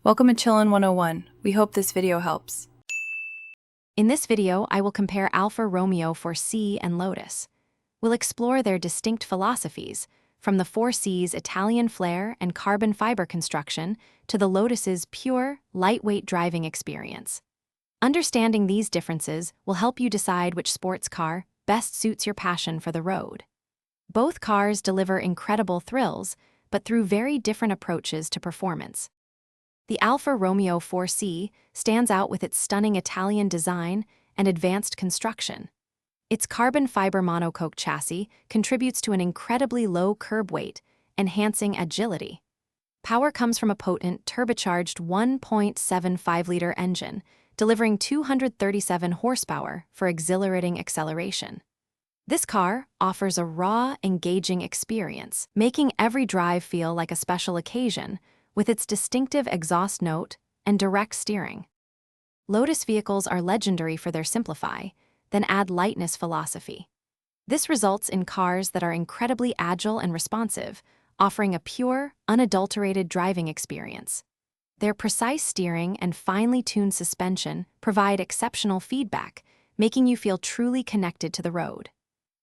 Welcome to Chillin' 101. We hope this video helps. In this video, I will compare Alfa Romeo 4C and Lotus. We'll explore their distinct philosophies, from the 4C's Italian flair and carbon fiber construction to the Lotus's pure, lightweight driving experience. Understanding these differences will help you decide which sports car best suits your passion for the road. Both cars deliver incredible thrills, but through very different approaches to performance. The Alfa Romeo 4C stands out with its stunning Italian design and advanced construction. Its carbon fiber monocoque chassis contributes to an incredibly low curb weight, enhancing agility. Power comes from a potent, turbocharged 1.75-liter engine, delivering 237 horsepower for exhilarating acceleration. This car offers a raw, engaging experience, making every drive feel like a special occasion, with its distinctive exhaust note and direct steering. Lotus vehicles are legendary for their simplify, then add lightness philosophy. This results in cars that are incredibly agile and responsive, offering a pure, unadulterated driving experience. Their precise steering and finely tuned suspension provide exceptional feedback, making you feel truly connected to the road.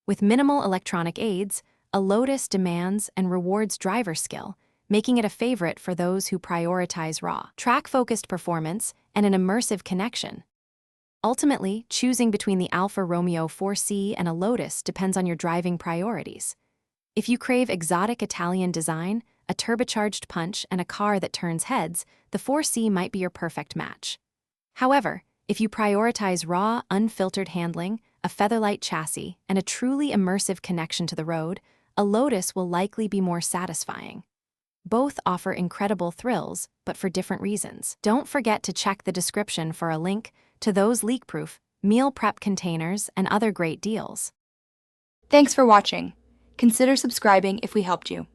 With minimal electronic aids, a Lotus demands and rewards driver skill, making it a favorite for those who prioritize raw, track-focused performance and an immersive connection. Ultimately, choosing between the Alfa Romeo 4C and a Lotus depends on your driving priorities. If you crave exotic Italian design, a turbocharged punch, and a car that turns heads, the 4C might be your perfect match. However, if you prioritize raw, unfiltered handling, a featherlight chassis, and a truly immersive connection to the road, a Lotus will likely be more satisfying. Both offer incredible thrills, but for different reasons. Don't forget to check the description for a link to those leak-proof, meal prep containers and other great deals. Thanks for watching. Consider subscribing if we helped you.